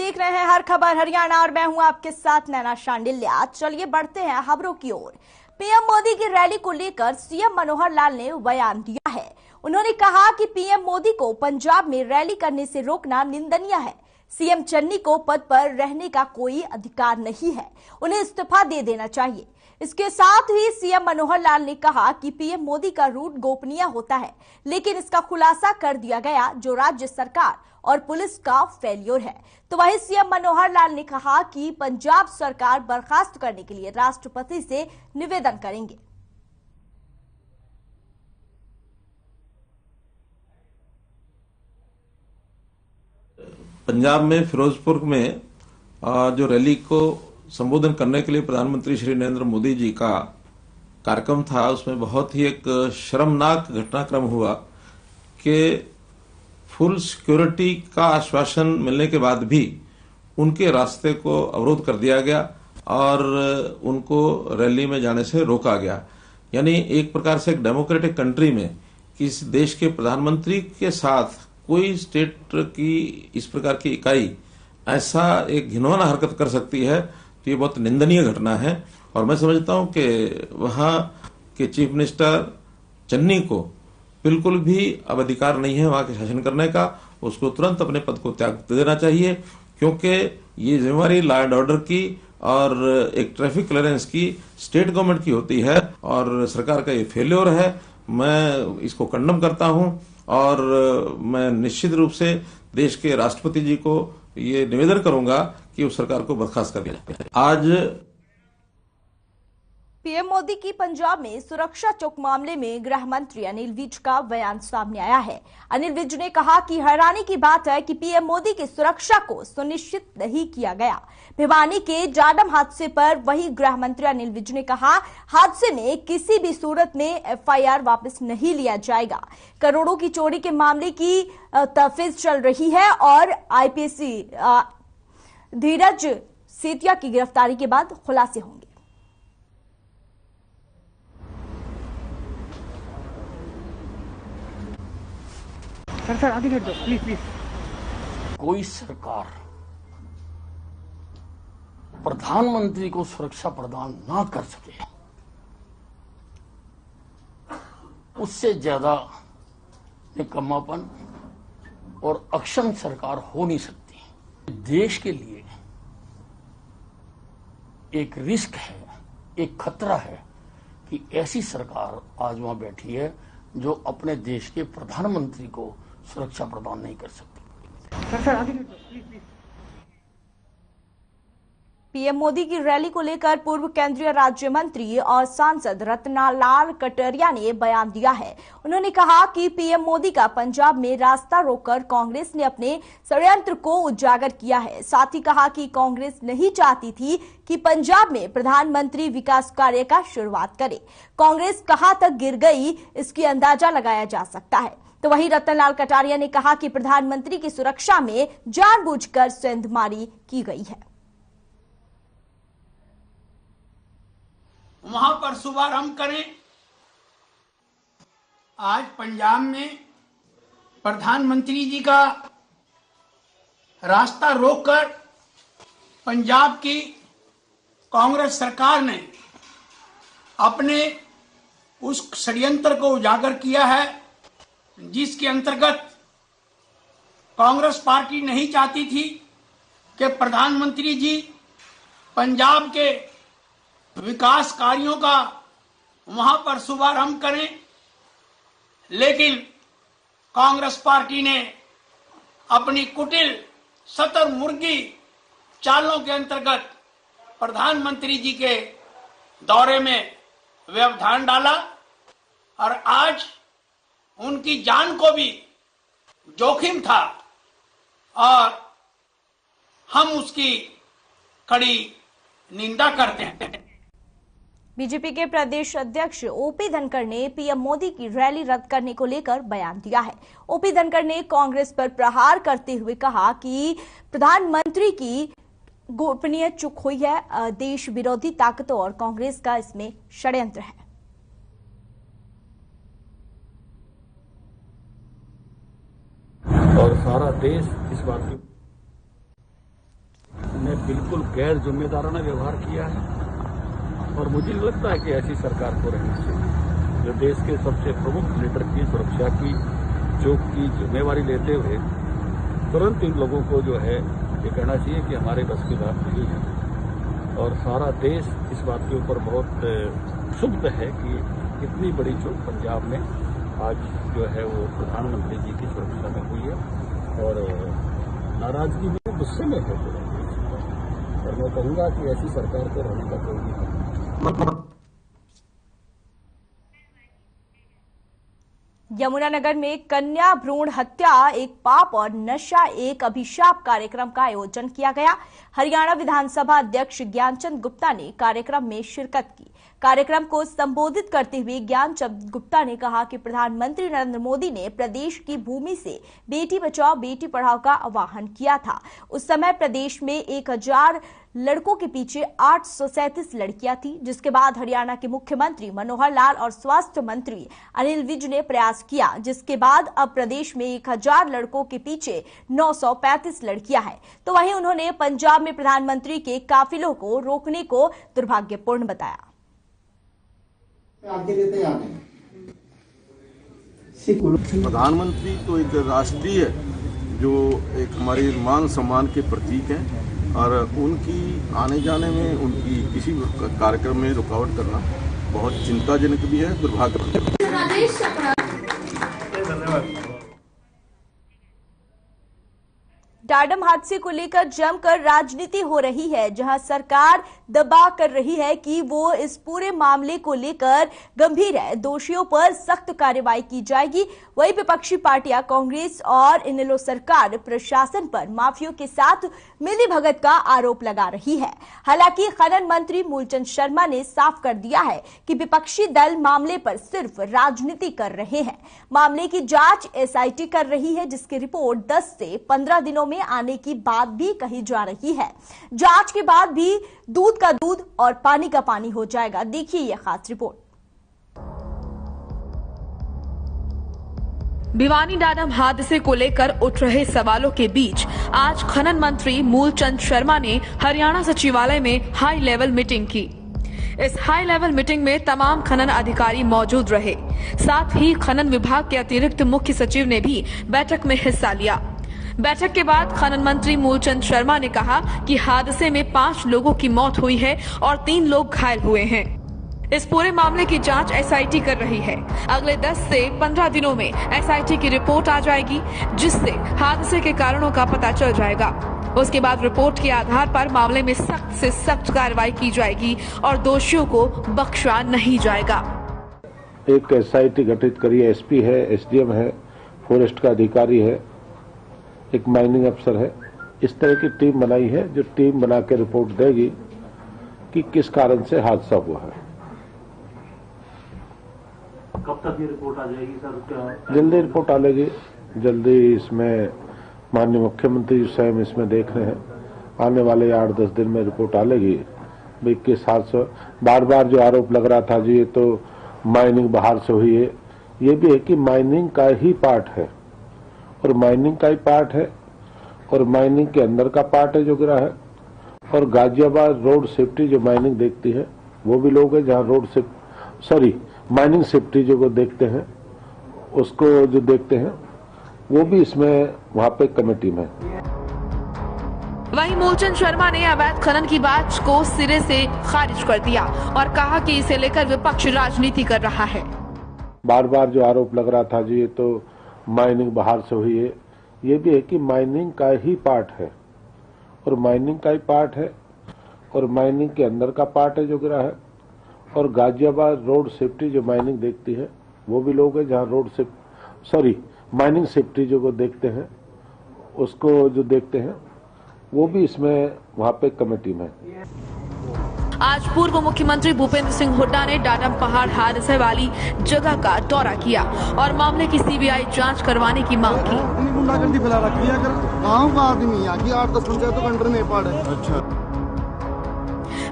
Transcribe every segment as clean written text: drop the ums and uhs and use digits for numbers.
देख रहे हैं हर खबर हरियाणा और मैं हूं आपके साथ नैना शांडिल्या। चलिए बढ़ते हैं खबरों की ओर। पीएम मोदी की रैली को लेकर सीएम मनोहर लाल ने बयान दिया है। उन्होंने कहा कि पीएम मोदी को पंजाब में रैली करने से रोकना निंदनीय है। सीएम चन्नी को पद पर रहने का कोई अधिकार नहीं है, उन्हें इस्तीफा दे देना चाहिए। इसके साथ ही सीएम मनोहर लाल ने कहा कि पीएम मोदी का रूट गोपनीय होता है, लेकिन इसका खुलासा कर दिया गया जो राज्य सरकार और पुलिस का फेल्योर है। तो वहीं सीएम मनोहर लाल ने कहा कि पंजाब सरकार बर्खास्त करने के लिए राष्ट्रपति से निवेदन करेंगे। पंजाब में फिरोजपुर में जो रैली को संबोधन करने के लिए प्रधानमंत्री श्री नरेंद्र मोदी जी का कार्यक्रम था, उसमें बहुत ही एक शर्मनाक घटनाक्रम हुआ कि फुल सिक्योरिटी का आश्वासन मिलने के बाद भी उनके रास्ते को अवरोध कर दिया गया और उनको रैली में जाने से रोका गया। यानी एक प्रकार से एक डेमोक्रेटिक कंट्री में किसी देश के प्रधानमंत्री के साथ कोई स्टेट की इस प्रकार की इकाई ऐसा एक घिनौना हरकत कर सकती है, तो ये बहुत निंदनीय घटना है। और मैं समझता हूं कि वहां के चीफ मिनिस्टर चन्नी को बिल्कुल भी अब अधिकार नहीं है वहां के शासन करने का। उसको तुरंत अपने पद को त्याग देना चाहिए, क्योंकि ये जिम्मेवारी लॉ एंड ऑर्डर की और एक ट्रैफिक क्लियरेंस की स्टेट गवर्नमेंट की होती है और सरकार का ये फेल्योर है। मैं इसको कंडम करता हूं और मैं निश्चित रूप से देश के राष्ट्रपति जी को ये निवेदन करूंगा कि उस सरकार को बर्खास्त कर दिया जाए। आज पीएम मोदी की पंजाब में सुरक्षा चौक मामले में गृह मंत्री अनिल विज का बयान सामने आया है। अनिल विज ने कहा कि हैरानी की बात है कि पीएम मोदी की सुरक्षा को सुनिश्चित नहीं किया गया। भिवानी के जाडम हादसे पर वही गृह मंत्री अनिल विज ने कहा, हादसे में किसी भी सूरत में एफआईआर वापस नहीं लिया जाएगा। करोड़ों की चोरी के मामले की तफ्तीश चल रही है और आईपीसी धीरज सेतिया की गिरफ्तारी के बाद खुलासे होंगे। सर आगे हट दो प्लीज। कोई सरकार प्रधानमंत्री को सुरक्षा प्रदान ना कर सके, उससे ज्यादा निकम्मापन और अक्षम सरकार हो नहीं सकती। देश के लिए एक रिस्क है, एक खतरा है कि ऐसी सरकार आज वहां बैठी है जो अपने देश के प्रधानमंत्री को सुरक्षा प्रदान नहीं कर सकती। सर आगे प्लीज। पीएम मोदी की रैली को लेकर पूर्व केंद्रीय राज्य मंत्री और सांसद रत्नालाल कटारिया ने बयान दिया है। उन्होंने कहा कि पीएम मोदी का पंजाब में रास्ता रोककर कांग्रेस ने अपने षड्यंत्र को उजागर किया है। साथ ही कहा कि कांग्रेस नहीं चाहती थी कि पंजाब में प्रधानमंत्री विकास कार्य का शुरुआत करे। कांग्रेस कहां तक गिर गई, इसकी अंदाजा लगाया जा सकता है। तो वहीं रतनलाल कटारिया ने कहा कि प्रधानमंत्री की सुरक्षा में जानबूझकर सेंधमारी की गई है। वहां पर शुभारंभ करें। आज पंजाब में प्रधानमंत्री जी का रास्ता रोककर पंजाब की कांग्रेस सरकार ने अपने उस षड्यंत्र को उजागर किया है, जिसके अंतर्गत कांग्रेस पार्टी नहीं चाहती थी कि प्रधानमंत्री जी पंजाब के विकास कार्यों का वहां पर शुभारंभ करें, लेकिन कांग्रेस पार्टी ने अपनी कुटिल शतुर्मुर्गी चालों के अंतर्गत प्रधानमंत्री जी के दौरे में व्यवधान डाला और आज उनकी जान को भी जोखिम था और हम उसकी कड़ी निंदा करते हैं। बीजेपी के प्रदेश अध्यक्ष ओपी धनखड़ ने पीएम मोदी की रैली रद्द करने को लेकर बयान दिया है। ओपी धनखड़ ने कांग्रेस पर प्रहार करते हुए कहा कि प्रधानमंत्री की गोपनीय चूक हुई है, देश विरोधी ताकतों और कांग्रेस का इसमें षड्यंत्र है। और सारा देश इस बात की बिल्कुल गैर जिम्मेदाराना व्यवहार किया है और मुझे नहीं लगता है कि ऐसी सरकार को रहनी चाहिए जो देश के सबसे प्रमुख लीडर की सुरक्षा की की जिम्मेवारी लेते हुए तुरंत इन लोगों को जो है ये कहना चाहिए कि हमारे बस की बात नहीं है। और सारा देश इस बात के ऊपर बहुत क्षुब्ध है कि इतनी बड़ी चूक पंजाब में आज जो है वो प्रधानमंत्री जी की सुरक्षा में हुई है और नाराजगी में गुस्से में है पूरा देश। और मैं कहूँगा कि ऐसी सरकार को रहने का कोई नहीं। यमुनानगर में कन्या भ्रूण हत्या एक पाप और नशा एक अभिशाप कार्यक्रम का आयोजन किया गया। हरियाणा विधानसभा अध्यक्ष ज्ञानचंद गुप्ता ने कार्यक्रम में शिरकत की। कार्यक्रम को संबोधित करते हुए ज्ञानचंद गुप्ता ने कहा कि प्रधानमंत्री नरेंद्र मोदी ने प्रदेश की भूमि से बेटी बचाओ बेटी पढ़ाओ का आह्वान किया था। उस समय प्रदेश में 1000 लड़कों के पीछे 837 लड़कियां थी, जिसके बाद हरियाणा के मुख्यमंत्री मनोहर लाल और स्वास्थ्य मंत्री अनिल विज ने प्रयास किया, जिसके बाद अब प्रदेश में 1000 लड़कों के पीछे 935 लड़कियां हैं। तो वहीं उन्होंने पंजाब में प्रधानमंत्री के काफिलों को रोकने को दुर्भाग्यपूर्ण बताया। प्रधानमंत्री तो एक राष्ट्रीय जो एक हमारे मान सम्मान के प्रतीक हैं और उनकी आने जाने में उनकी किसी कार्यक्रम में रुकावट करना बहुत चिंताजनक भी है, दुर्भाग्यपूर्ण। डाडम हादसे को लेकर जमकर राजनीति हो रही है, जहां सरकार दबाव कर रही है कि वो इस पूरे मामले को लेकर गंभीर है, दोषियों पर सख्त कार्रवाई की जाएगी। वहीं विपक्षी पार्टियां कांग्रेस और इनेलो सरकार प्रशासन पर माफियों के साथ मिलीभगत का आरोप लगा रही है। हालांकि खनन मंत्री मूलचंद शर्मा ने साफ कर दिया है कि विपक्षी दल मामले पर सिर्फ राजनीति कर रहे हैं। मामले की जांच एसआईटी कर रही है, जिसकी रिपोर्ट 10 से 15 दिनों में आने की बात भी कही जा रही है। जांच के बाद भी दूध का दूध और पानी का पानी हो जाएगा। देखिए यह खास रिपोर्ट। भिवानी डाडम हादसे को लेकर उठ रहे सवालों के बीच आज खनन मंत्री मूलचंद शर्मा ने हरियाणा सचिवालय में हाई लेवल मीटिंग की। इस हाई लेवल मीटिंग में तमाम खनन अधिकारी मौजूद रहे। साथ ही खनन विभाग के अतिरिक्त मुख्य सचिव ने भी बैठक में हिस्सा लिया। बैठक के बाद खनन मंत्री मूलचंद शर्मा ने कहा कि हादसे में 5 लोगों की मौत हुई है और 3 लोग घायल हुए हैं। इस पूरे मामले की जांच एसआईटी कर रही है। अगले 10 से 15 दिनों में एसआईटी की रिपोर्ट आ जाएगी, जिससे हादसे के कारणों का पता चल जाएगा। उसके बाद रिपोर्ट के आधार पर मामले में सख्त से सख्त कार्रवाई की जाएगी और दोषियों को बख्शा नहीं जाएगा। एक एसआईटी गठित करी है, एसपी है, एसडीएम है, फॉरेस्ट का अधिकारी है, एक माइनिंग अफसर है। इस तरह की टीम बनाई है जो टीम बना के रिपोर्ट देगी कि किस कारण से हादसा हुआ है। कब तक ये रिपोर्ट आ जाएगी सर? जल्दी रिपोर्ट आ जाएगी, जल्दी। इसमें माननीय मुख्यमंत्री स्वयं इसमें देख रहे हैं। आने वाले 8-10 दिन में रिपोर्ट आ जाएगी भाई किस हादसा। बार बार जो आरोप लग रहा था जी ये तो माइनिंग बाहर से हुई है, ये भी है कि माइनिंग का ही पार्ट है और माइनिंग का ही पार्ट है और माइनिंग के अंदर का पार्ट है जो गिरा है। और गाजियाबाद रोड सेफ्टी जो माइनिंग देखती है वो भी लोग हैं, जहाँ माइनिंग सेफ्टी जो देखते हैं उसको जो देखते हैं वो भी इसमें वहाँ पे कमेटी में। वहीं मूलचंद शर्मा ने अवैध खनन की बात को सिरे से खारिज कर दिया और कहा कि इसे लेकर विपक्ष राजनीति कर रहा है। बार बार जो आरोप लग रहा था जी ये तो माइनिंग बाहर से हुई है, ये भी है कि माइनिंग का ही पार्ट है और माइनिंग का ही पार्ट है और माइनिंग के अंदर का पार्ट है जो गिरा है। और गाजियाबाद रोड सेफ्टी जो माइनिंग देखती है वो भी लोग हैं, जहाँ माइनिंग सेफ्टी जो देखते हैं उसको जो देखते हैं वो भी इसमें वहाँ पे कमेटी में। आज पूर्व मुख्यमंत्री भूपेंद्र सिंह हुड्डा ने डाडम पहाड़ हादसे वाली जगह का दौरा किया और मामले की सीबीआई जांच करवाने की मांग की। गुंडागर्दी फैला रखी है, गाँव का आदमी है, 8-10 पंचायतों के अंडर में पड़ है। अच्छा।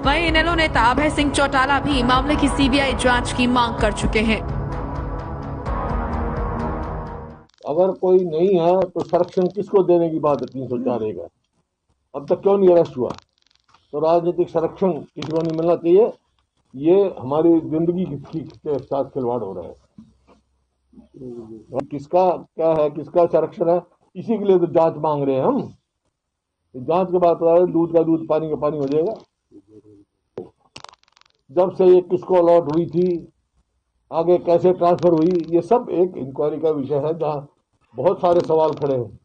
वहीं इनेलो नेता अभय सिंह चौटाला भी मामले की सीबीआई जांच की मांग कर चुके हैं। अगर कोई नहीं है तो संरक्षण किसको देने की बात है? 304 का अब तक क्यों नहीं अरेस्ट हुआ? तो राजनीतिक संरक्षण किसी को नहीं मिलना चाहिए। ये हमारी जिंदगी के साथ खिलवाड़ हो रहा है। किसका क्या है, किसका संरक्षण है, इसी के लिए तो जांच मांग रहे हैं हम। जांच के बाद पता है दूध का दूध पानी का पानी हो जाएगा। जब से ये किसको अलॉट हुई थी, आगे कैसे ट्रांसफर हुई, ये सब एक इंक्वायरी का विषय है जहां बहुत सारे सवाल खड़े हैं।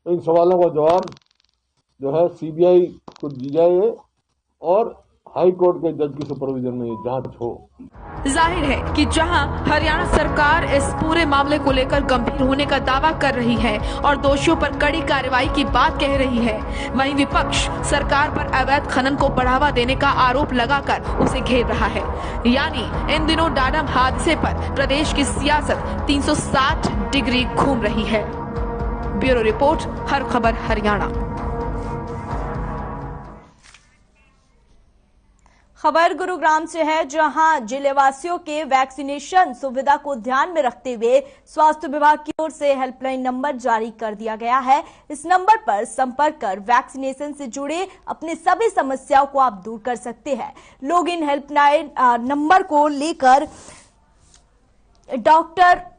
तो इन सवालों का जवाब जो है सीबीआई को दी जाए और हाई कोर्ट के जज की सुपरविजन में ये जांच हो। जाहिर है कि जहां हरियाणा सरकार इस पूरे मामले को लेकर गंभीर होने का दावा कर रही है और दोषियों पर कड़ी कार्रवाई की बात कह रही है, वहीं विपक्ष सरकार पर अवैध खनन को बढ़ावा देने का आरोप लगाकर उसे घेर रहा है। यानी इन दिनों डाडम हादसे पर प्रदेश की सियासत 360 डिग्री घूम रही है। ब्यूरो रिपोर्ट, हर खबर हरियाणा। खबर गुरुग्राम से है, जहां जिलेवासियों के वैक्सीनेशन सुविधा को ध्यान में रखते हुए स्वास्थ्य विभाग की ओर से हेल्पलाइन नंबर जारी कर दिया गया है। इस नंबर पर संपर्क कर वैक्सीनेशन से जुड़े अपनी सभी समस्याओं को आप दूर कर सकते हैं। लोग इन हेल्पलाइन नंबर को लेकर डॉक्टर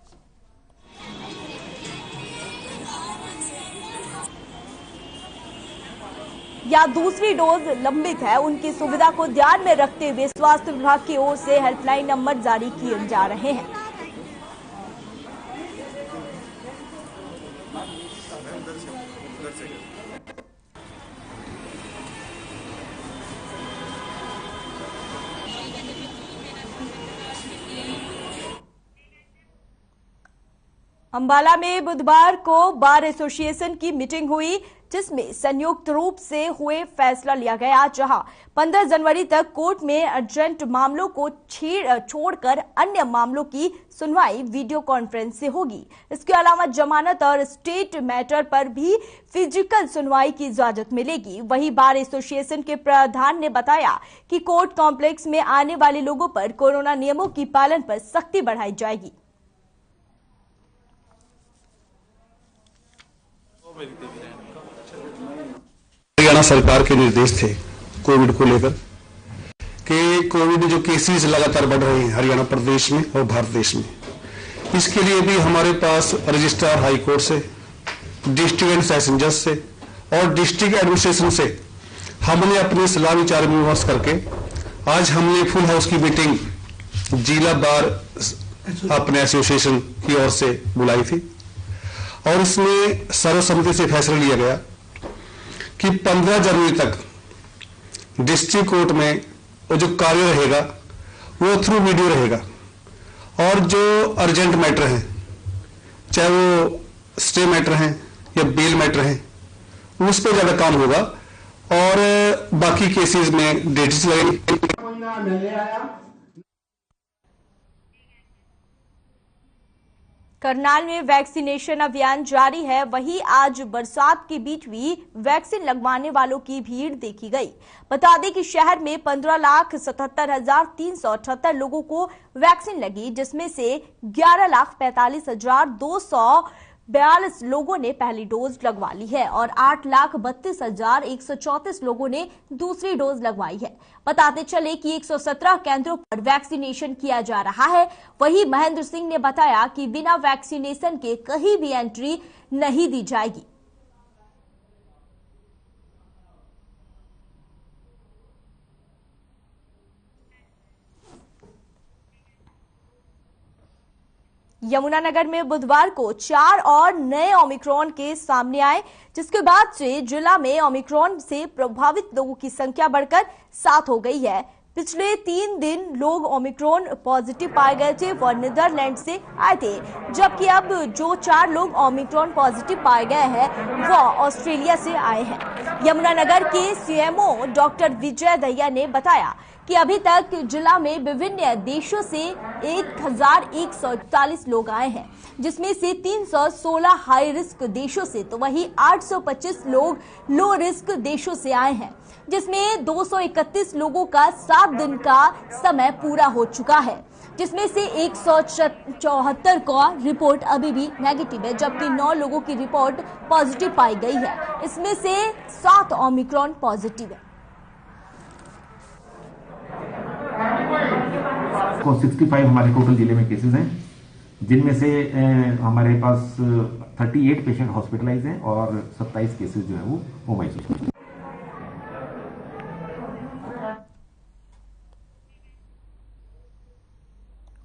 या दूसरी डोज लंबित है, उनकी सुविधा को ध्यान में रखते हुए स्वास्थ्य विभाग की ओर से हेल्पलाइन नंबर जारी किए जा रहे हैं। अंबाला में बुधवार को बार एसोसिएशन की मीटिंग हुई, जिसमें संयुक्त रूप से हुए फैसला लिया गया, जहां 15 जनवरी तक कोर्ट में अर्जेंट मामलों को छोड़कर अन्य मामलों की सुनवाई वीडियो कॉन्फ्रेंस से होगी। इसके अलावा जमानत और स्टेट मैटर पर भी फिजिकल सुनवाई की इजाजत मिलेगी। वहीं बार एसोसिएशन के प्रधान ने बताया कि कोर्ट कॉम्प्लेक्स में आने वाले लोगों पर कोरोना नियमों की पालन पर सख्ती बढ़ाई जाएगी। हरियाणा सरकार के निर्देश थे कोविड को लेकर कि कोविड जो केसेस लगातार बढ़ रहे हैं हरियाणा प्रदेश में और भारत देश में, इसके लिए भी हमारे पास रजिस्ट्रार हाई कोर्ट से, डिस्ट्रिक्ट एंड सेशन जज से और डिस्ट्रिक्ट एडमिनिस्ट्रेशन से हमने अपने सलाह विचार विमर्श करके आज हमने फुल हाउस की मीटिंग जिला बार अपने एसोसिएशन की ओर से बुलाई थी और इसमें सर्वसम्मति से फैसला लिया गया कि 15 जनवरी तक डिस्ट्रिक्ट कोर्ट में वो जो कार्य रहेगा वो थ्रू वीडियो रहेगा और जो अर्जेंट मैटर हैं, चाहे वो स्टे मैटर हैं या बेल मैटर हैं, उस पर ज्यादा काम होगा और बाकी केसेस में डेट्स लगेंगे। करनाल में वैक्सीनेशन अभियान जारी है। वहीं आज बरसात के बीच भी वैक्सीन लगवाने वालों की भीड़ देखी गई। बता दें कि शहर में 15,77,378 लोगों को वैक्सीन लगी, जिसमें से 11,45,242 लोगों ने पहली डोज लगवा ली है और 8,32,134 लोगों ने दूसरी डोज लगवाई है। बताते चले कि 117 केंद्रों पर वैक्सीनेशन किया जा रहा है। वहीं महेंद्र सिंह ने बताया कि बिना वैक्सीनेशन के कहीं भी एंट्री नहीं दी जाएगी। यमुनानगर में बुधवार को 4 और नए ओमिक्रॉन केस सामने आए, जिसके बाद से जिला में ओमिक्रॉन से प्रभावित लोगों की संख्या बढ़कर 7 हो गई है। पिछले 3 दिन लोग ओमिक्रॉन पॉजिटिव पाए गए थे, वह नीदरलैंड से आए थे, जबकि अब जो 4 लोग ओमिक्रॉन पॉजिटिव पाए गए हैं वह ऑस्ट्रेलिया से आए हैं। यमुनानगर के सीएमओ डॉक्टर विजय दहिया ने बताया कि अभी तक जिला में विभिन्न देशों से 1,141 लोग आए हैं, जिसमें से 316 हाई रिस्क देशों से, तो वहीं 825 लोग लो रिस्क देशों से आए हैं, जिसमें 231 लोगों का 7 दिन का समय पूरा हो चुका है, जिसमें से 174 का रिपोर्ट अभी भी नेगेटिव है, जबकि 9 लोगों की रिपोर्ट पॉजिटिव पाई गई है। इसमें से 7 ओमिक्रॉन पॉजिटिव है। को 65 हमारे टोटल जिले में केसेस हैं, जिनमें से हमारे पास 38 पेशेंट हॉस्पिटलाइज हैं और 27 केसेस जो है वो होम आइसोलेशन।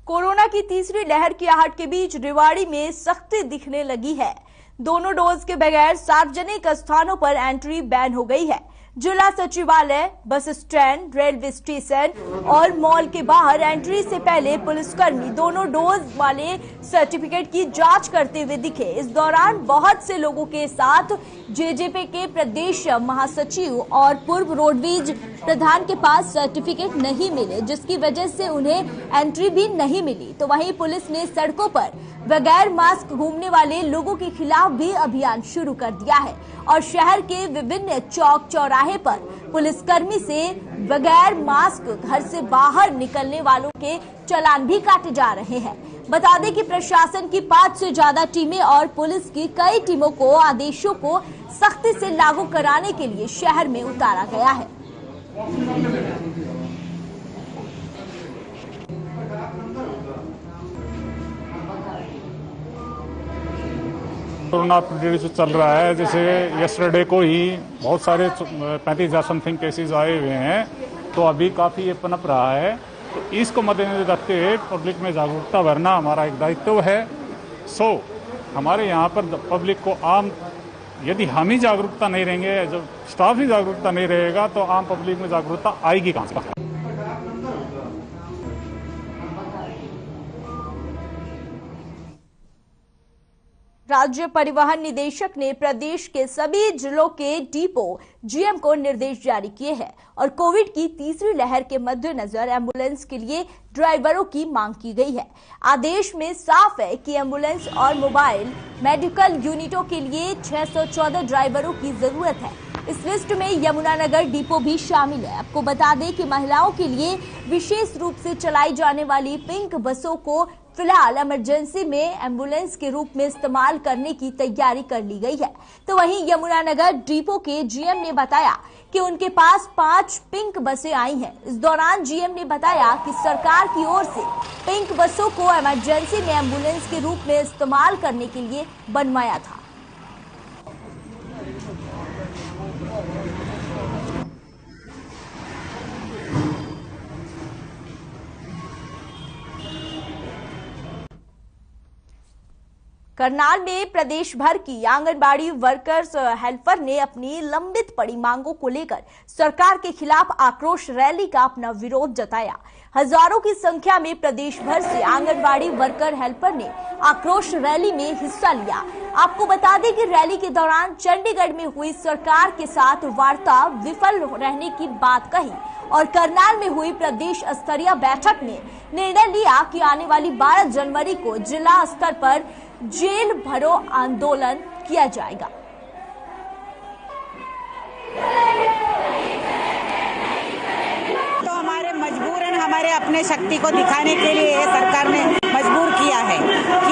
कोरोना की तीसरी लहर की आहट के बीच रेवाड़ी में सख्ती दिखने लगी है। दोनों डोज के बगैर सार्वजनिक स्थानों पर एंट्री बैन हो गई है। जिला सचिवालय, बस स्टैंड, रेलवे स्टेशन और मॉल के बाहर एंट्री से पहले पुलिसकर्मी दोनों डोज वाले सर्टिफिकेट की जांच करते हुए दिखे। इस दौरान बहुत से लोगों के साथ जेजेपी के प्रदेश महासचिव और पूर्व रोडवेज प्रधान के पास सर्टिफिकेट नहीं मिले, जिसकी वजह से उन्हें एंट्री भी नहीं मिली। तो वहीं पुलिस ने सड़कों पर बगैर मास्क घूमने वाले लोगों के खिलाफ भी अभियान शुरू कर दिया है और शहर के विभिन्न चौक चौराहे पर पुलिसकर्मी से बगैर मास्क घर से बाहर निकलने वालों के चालान भी काटे जा रहे हैं। बता दें कि प्रशासन की 5 से ज्यादा टीमें और पुलिस की कई टीमों को आदेशों को सख्ती से लागू कराने के लिए शहर में उतारा गया है। कोरोना जो चल रहा है, जैसे यस्टरडे को ही बहुत सारे 35,000 समथिंग केसेस आए हुए हैं, तो अभी काफ़ी ये पनप रहा है। तो इसको मद्देनजर रखते हुए पब्लिक में जागरूकता भरना हमारा एक दायित्व है। हमारे यहाँ पर पब्लिक को यदि हम ही जागरूकता नहीं रहेंगे, जब स्टाफ ही जागरूकता नहीं रहेगा, तो आम पब्लिक में जागरूकता आएगी कहाँ से? राज्य परिवहन निदेशक ने प्रदेश के सभी जिलों के डिपो जीएम को निर्देश जारी किए हैं और कोविड की तीसरी लहर के मद्देनजर एम्बुलेंस के लिए ड्राइवरों की मांग की गई है। आदेश में साफ है कि एम्बुलेंस और मोबाइल मेडिकल यूनिटों के लिए 614 ड्राइवरों की जरूरत है। इस लिस्ट में यमुनानगर डिपो भी शामिल है। आपको बता दें कि महिलाओं के लिए विशेष रूप से चलाई जाने वाली पिंक बसों को फिलहाल इमरजेंसी में एम्बुलेंस के रूप में इस्तेमाल करने की तैयारी कर ली गई है। तो वहीं यमुनानगर डिपो के जीएम ने बताया कि उनके पास 5 पिंक बसें आई हैं। इस दौरान जीएम ने बताया कि सरकार की ओर से पिंक बसों को इमरजेंसी में एम्बुलेंस के रूप में इस्तेमाल करने के लिए बनवाया था। करनाल में प्रदेश भर की आंगनबाड़ी वर्कर्स हेल्पर ने अपनी लंबित पड़ी मांगों को लेकर सरकार के खिलाफ आक्रोश रैली का अपना विरोध जताया। हजारों की संख्या में प्रदेश भर से आंगनबाड़ी वर्कर हेल्पर ने आक्रोश रैली में हिस्सा लिया। आपको बता दें कि रैली के दौरान चंडीगढ़ में हुई सरकार के साथ वार्ता विफल रहने की बात कही और करनाल में हुई प्रदेश स्तरीय बैठक में निर्णय लिया कि आने वाली 12 जनवरी को जिला स्तर पर जेल भरो आंदोलन किया जाएगा। तो हमारे मजबूरन हमारे अपने शक्ति को दिखाने के लिए ये सरकार ने मजबूर किया है।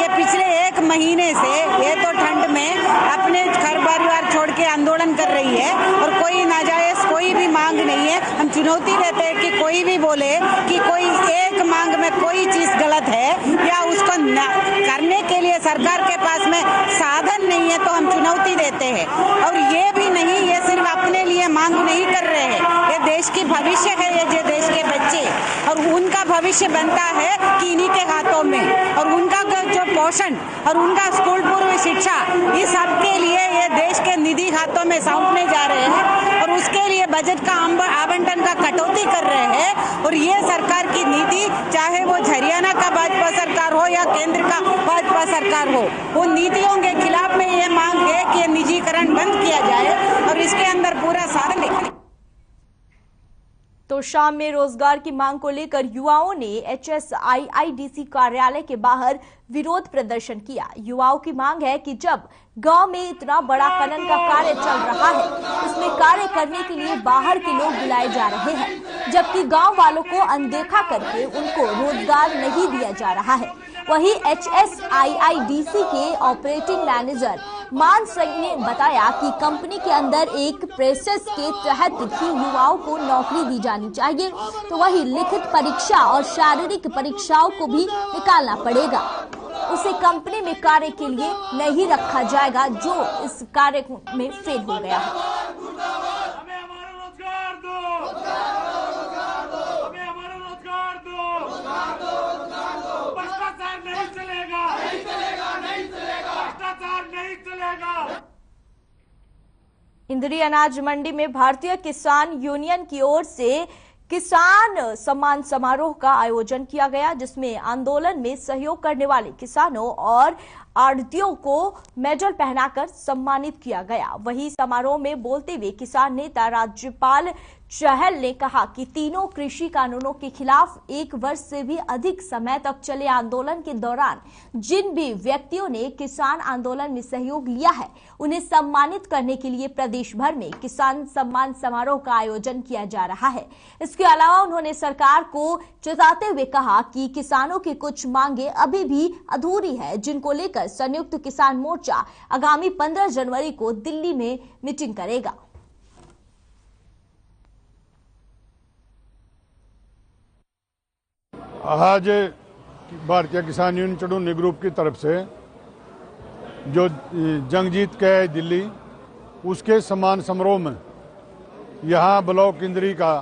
ये पिछले 1 महीने से ये तो ठंड में अपने घर परिवार छोड़ के आंदोलन कर रही है और कोई नाजायज कोई भी मांग नहीं है। हम चुनौती देते हैं कि कोई भी बोले कि कोई एक मांग में कोई चीज गलत है या उसको करने के लिए सरकार के पास में साधन नहीं है, तो हम चुनौती देते हैं। और ये भी नहीं, ये सिर्फ अपने लिए मांग नहीं कर रहे हैं, ये देश की भविष्य है, ये देश के बच्चे और उनका भविष्य बनता है कि इन्हीं के हाथों में और उनका जो पोषण और उनका स्कूल पूर्व शिक्षा, इस सब के लिए ये देश के निधि हाथों में सौंपने जा रहे हैं और उसके लिए बजट का आवंटन का कटौती कर रहे हैं। और ये सरकार की नीति, चाहे वो हरियाणा का भाजपा सरकार हो या केंद्र का भाजपा सरकार हो, उन नीतियों के खिलाफ में ये मांग है कि ये निजीकरण बंद किया जाए और इसके अंदर पूरा साधन। तो शाम में रोजगार की मांग को लेकर युवाओं ने HSIIDC कार्यालय के बाहर विरोध प्रदर्शन किया। युवाओं की मांग है कि जब गांव में इतना बड़ा खनन का कार्य चल रहा है, उसमें कार्य करने के लिए बाहर के लोग बुलाए जा रहे हैं, जबकि गांव वालों को अनदेखा करके उनको रोजगार नहीं दिया जा रहा है। वहीं HSIIDC के ऑपरेटिंग मैनेजर मान सिंह ने बताया कि कंपनी के अंदर एक प्रोसेस के तहत ही युवाओं को नौकरी दी जानी चाहिए, तो वही लिखित परीक्षा और शारीरिक परीक्षाओं को भी निकालना पड़ेगा। उसे कंपनी में कार्य के लिए नहीं रखा जाएगा जो इस कार्य में फेल हो गया है। इंद्री अनाज मंडी में भारतीय किसान यूनियन की ओर से किसान सम्मान समारोह का आयोजन किया गया, जिसमें आंदोलन में सहयोग करने वाले किसानों और आढ़तियों को मेडल पहनाकर सम्मानित किया गया। वहीं समारोह में बोलते हुए किसान नेता राज्यपाल चहल ने कहा कि तीनों कृषि कानूनों के खिलाफ 1 वर्ष से भी अधिक समय तक चले आंदोलन के दौरान जिन भी व्यक्तियों ने किसान आंदोलन में सहयोग लिया है, उन्हें सम्मानित करने के लिए प्रदेश भर में किसान सम्मान समारोह का आयोजन किया जा रहा है। इसके अलावा उन्होंने सरकार को चेताते हुए कहा कि किसानों की कुछ मांगे अभी भी अधूरी है, जिनको लेकर संयुक्त किसान मोर्चा आगामी 15 जनवरी को दिल्ली में मीटिंग करेगा। आज भारतीय किसान यूनियन चड़ूनी ग्रुप की तरफ से जो जंग जीत के है दिल्ली, उसके सम्मान समारोह में यहाँ ब्लॉक इंद्री का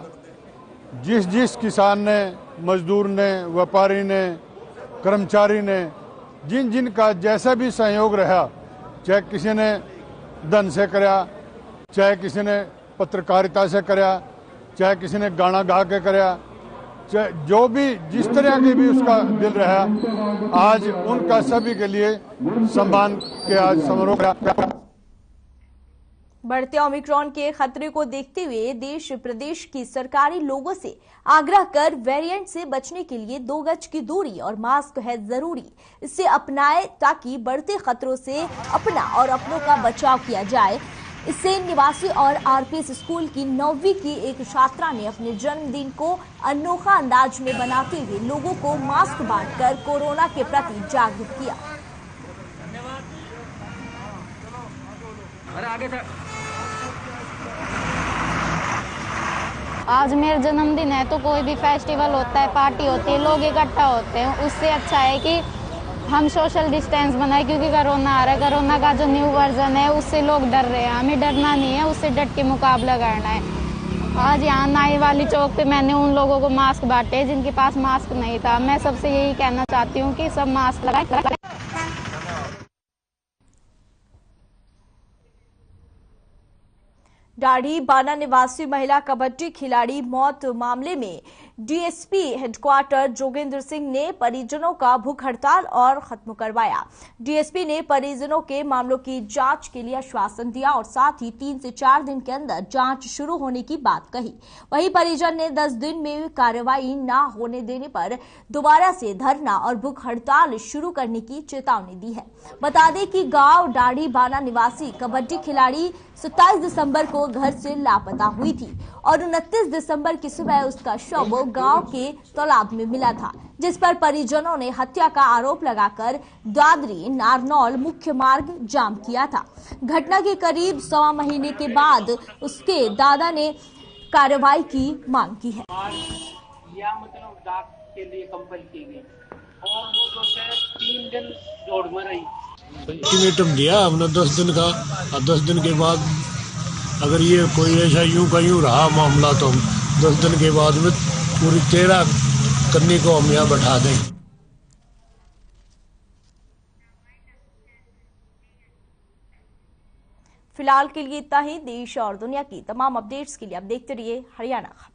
जिस किसान ने, मजदूर ने, व्यापारी ने, कर्मचारी ने, जिन का जैसा भी सहयोग रहा, चाहे किसी ने धन से कराया, चाहे किसी ने पत्रकारिता से कराया, चाहे किसी ने गाना गा के कराया, जो भी जिस तरह की भी उसका दिल रहा, आज उनका सभी के लिए सम्मान के आज समारोह। बढ़ते ओमिक्रॉन के खतरे को देखते हुए देश प्रदेश की सरकारी लोगों से आग्रह कर वेरिएंट से बचने के लिए 2 गज की दूरी और मास्क है जरूरी, इसे अपनाएं ताकि बढ़ते खतरों से अपना और अपनों का बचाव किया जाए। इससे निवासी और आरपीएस स्कूल की 9वीं की एक छात्रा ने अपने जन्मदिन को अनोखा अंदाज में बनाते हुए लोगों को मास्क बांटकर कोरोना के प्रति जागरूक किया। आज मेरा जन्मदिन है तो कोई भी फेस्टिवल होता है, पार्टी होती है, लोग इकट्ठा होते हैं, उससे अच्छा है कि हम सोशल डिस्टेंस बनाए, क्योंकि कोरोना आ रहा है। कोरोना का जो न्यू वर्जन है उससे लोग डर रहे हैं, हमें डरना नहीं है, उससे डट के मुकाबला करना है। आज यहाँ नाई वाली चौक पे मैंने उन लोगों को मास्क बांटे जिनके पास मास्क नहीं था। मैं सबसे यही कहना चाहती हूँ कि सब मास्क लगाएं। दाढ़ी बाना निवासी महिला कबड्डी खिलाड़ी मौत मामले में डीएसपी हेडक्वार्टर जोगेंद्र सिंह ने परिजनों का भूख हड़ताल और खत्म करवाया। डीएसपी ने परिजनों के मामलों की जांच के लिए आश्वासन दिया और साथ ही 3 से 4 दिन के अंदर जांच शुरू होने की बात कही। वहीं परिजन ने 10 दिन में कार्रवाई न होने देने पर दोबारा से धरना और भूख हड़ताल शुरू करने की चेतावनी दी है। बता दें कि गांव दाढ़ी बाना निवासी कबड्डी खिलाड़ी 27 दिसंबर को घर से लापता हुई थी और 29 दिसंबर की सुबह उसका शव गांव के तालाब में मिला था, जिस पर परिजनों ने हत्या का आरोप लगाकर दादरी नारनौल मुख्य मार्ग जाम किया था। घटना के करीब 1.25 महीने के बाद उसके दादा ने कार्रवाई की मांग की है। या मतलब डाक के लिए कंपल की गई और वो जो है 3 दिन दौड़ में रही। अल्टीमेटम दिया हमने 10 दिन का, और 10 दिन के बाद अगर ये कोई ऐसा यूं का यूं रहा मामला तो हम 10 दिन के बाद में पूरी 13 कन्नी को हम यहाँ बैठा दें। फिलहाल के लिए इतना ही। देश और दुनिया की तमाम अपडेट्स के लिए आप देखते रहिए हरियाणा खबर।